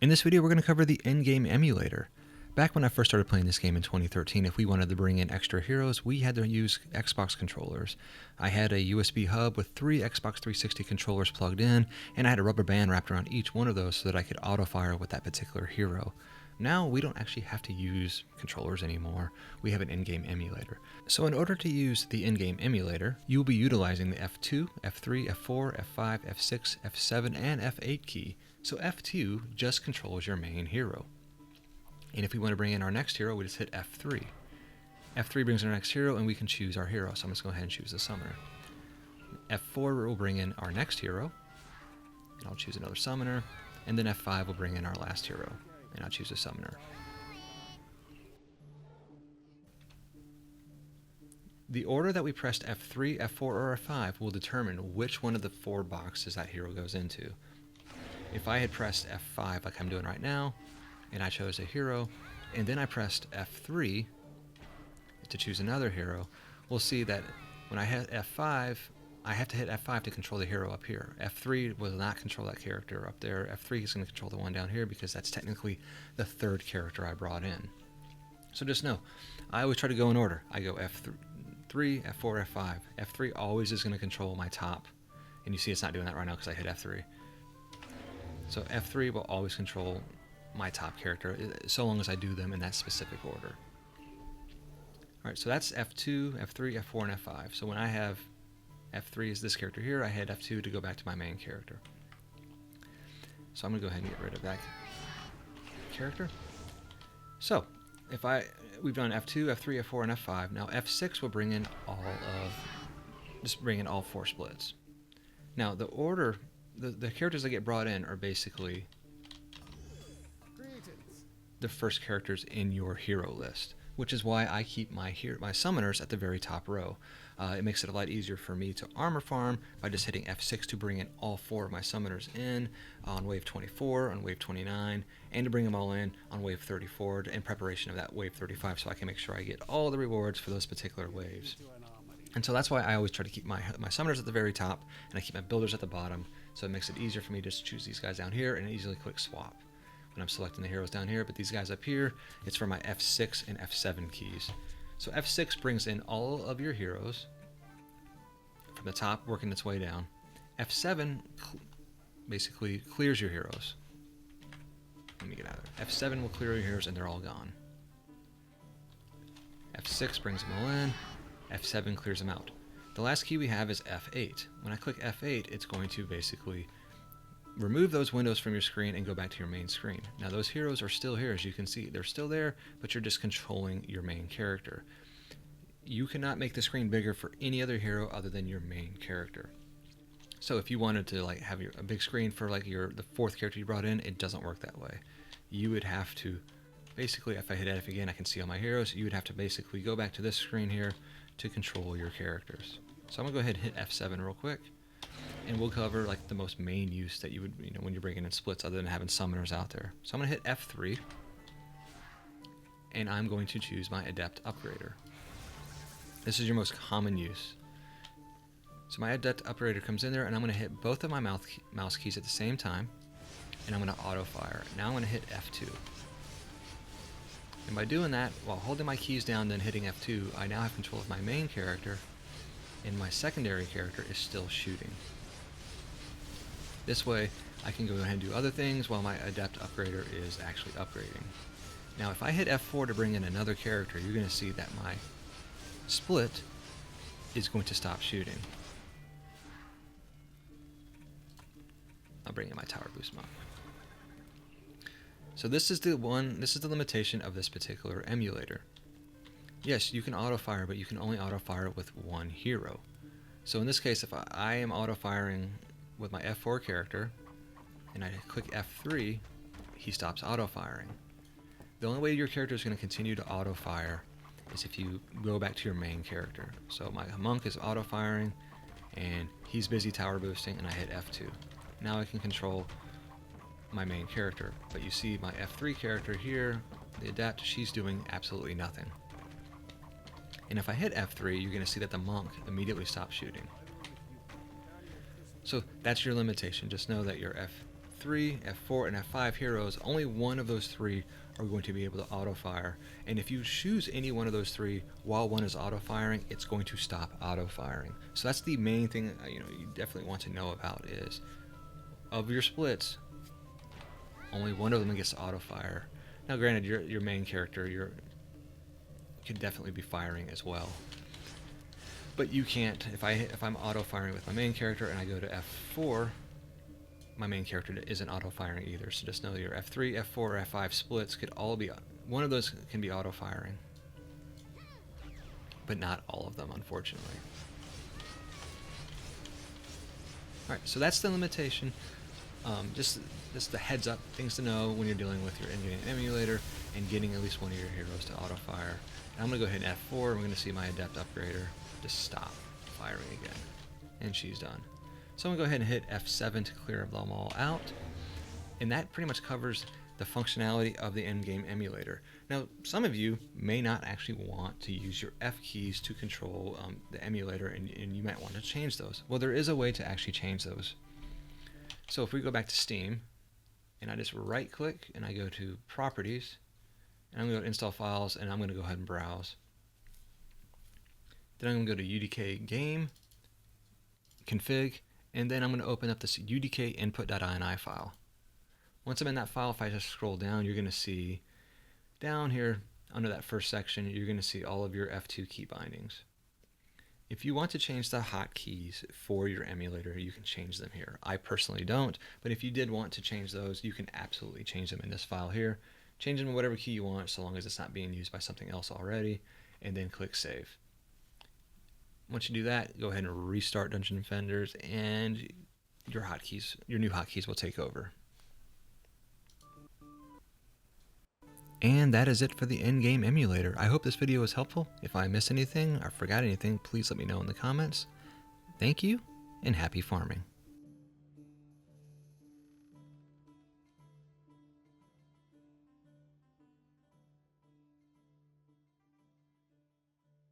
In this video, we're going to cover the in-game emulator. Back when I first started playing this game in 2013, if we wanted to bring in extra heroes, we had to use Xbox controllers. I had a USB hub with 3 Xbox 360 controllers plugged in, and I had a rubber band wrapped around each one of those so that I could auto-fire with that particular hero. Now, we don't actually have to use controllers anymore. We have an in-game emulator. So in order to use the in-game emulator, you will be utilizing the F2, F3, F4, F5, F6, F7, and F8 key. So F2 just controls your main hero. And if we want to bring in our next hero, we just hit F3. F3 brings in our next hero, and we can choose our hero. So I'm just going to go ahead and choose the summoner. F4 will bring in our next hero, and I'll choose another summoner. And then F5 will bring in our last hero, and I'll choose a summoner. The order that we pressed F3, F4, or F5 will determine which one of the 4 boxes that hero goes into. If I had pressed F5 like I'm doing right now, and I chose a hero, and then I pressed F3 to choose another hero, we'll see that when I hit F5, I have to hit F5 to control the hero up here. F3 will not control that character up there. F3 is going to control the one down here because that's technically the 3rd character I brought in. So just know, I always try to go in order. I go F3, F4, F5. F3 always is going to control my top, and you see it's not doing that right now because I hit F3. So F3 will always control my top character, so long as I do them in that specific order. Alright, so that's F2, F3, F4, and F5. So when I have F3 is this character here, I hit F2 to go back to my main character. So I'm going to go ahead and get rid of that character. So, we've done F2, F3, F4, and F5. Now F6 will bring in all 4 splits. Now the order, the characters that get brought in are basically the first characters in your hero list, which is why I keep my summoners at the very top row. It makes it a lot easier for me to armor farm by just hitting F6 to bring in all 4 of my summoners in on wave 24, on wave 29, and to bring them all in on wave 34 in preparation of that wave 35, so I can make sure I get all the rewards for those particular waves. And so that's why I always try to keep my summoners at the very top, and I keep my builders at the bottom, so it makes it easier for me to just choose these guys down here and easily click swap when I'm selecting the heroes down here. But these guys up here, it's for my F6 and F7 keys. So F6 brings in all of your heroes from the top, working its way down. F7 basically clears your heroes. Let me get out of there. F7 will clear your heroes and they're all gone. F6 brings them all in. F7 clears them out. The last key we have is F8. When I click F8, it's going to basically remove those windows from your screen and go back to your main screen. Now those heroes are still here, as you can see. They're still there, but you're just controlling your main character. You cannot make the screen bigger for any other hero other than your main character. So if you wanted to have a big screen for the 4th character you brought in, it doesn't work that way. You would have to basically, if I hit F again, I can see all my heroes. You would have to basically go back to this screen here to control your characters. So I'm gonna go ahead and hit F7 real quick, and we'll cover the most main use that you would, when you're bringing in splits, other than having summoners out there. So I'm gonna hit F3, and I'm going to choose my Adept Upgrader. This is your most common use. So my Adept Upgrader comes in there, and I'm gonna hit both of my mouse keys at the same time, and I'm gonna auto fire. Now I'm gonna hit F2. And by doing that, while holding my keys down, then hitting F2, I now have control of my main character, and my secondary character is still shooting. This way, I can go ahead and do other things while my Adept Upgrader is actually upgrading. Now, if I hit F4 to bring in another character, you're going to see that my split is going to stop shooting. I'll bring in my Tower Boost Monk. So this is the limitation of this particular emulator. Yes, you can auto-fire, but you can only auto-fire with one hero. So in this case, if I am auto-firing with my F4 character, and I click F3, he stops auto-firing. The only way your character is going to continue to auto-fire is if you go back to your main character. So my monk is auto-firing, and he's busy tower boosting, and I hit F2. Now I can control my main character, but you see my F3 character here, the Adept, she's doing absolutely nothing. And if I hit F3, you're going to see that the monk immediately stops shooting. So that's your limitation. Just know that your F3, F4, and F5 heroes, only one of those three are going to be able to auto-fire. And if you choose any one of those three while one is auto-firing, it's going to stop auto-firing. So that's the main thing you definitely want to know about is, of your splits, only one of them gets to auto-fire. Now granted, your main character can definitely be firing as well. But you can't, if I'm auto-firing with my main character and I go to F4, my main character isn't auto-firing either. So just know that your F3, F4, or F5 splits could all be, one of those can be auto-firing. But not all of them, unfortunately. Alright, so that's the limitation. Just the heads up, things to know when you're dealing with your in-game emulator and getting at least one of your heroes to auto-fire. And I'm going to go ahead and F4, and we're going to see my Adept Upgrader just stop firing again. And she's done. So I'm going to go ahead and hit F7 to clear them all out. And that pretty much covers the functionality of the in-game emulator. Now, some of you may not actually want to use your F keys to control the emulator, and you might want to change those. Well, there is a way to actually change those. So if we go back to Steam, and I just right-click, and I go to Properties, and I'm going to go to Install Files, and I'm going to go ahead and browse. Then I'm going to go to UDK Game, Config, and then I'm going to open up this UDKInput.ini file. Once I'm in that file, if I just scroll down, you're going to see down here under that first section, you're going to see all of your F2 key bindings. If you want to change the hotkeys for your emulator, you can change them here. I personally don't, but if you did want to change those, you can absolutely change them in this file here. Change them to whatever key you want, so long as it's not being used by something else already, and then click Save. Once you do that, go ahead and restart Dungeon Defenders, and your hotkeys, your new hotkeys will take over. And that is it for the in-game emulator. I hope this video was helpful. If I missed anything or forgot anything, please let me know in the comments. Thank you, and happy farming.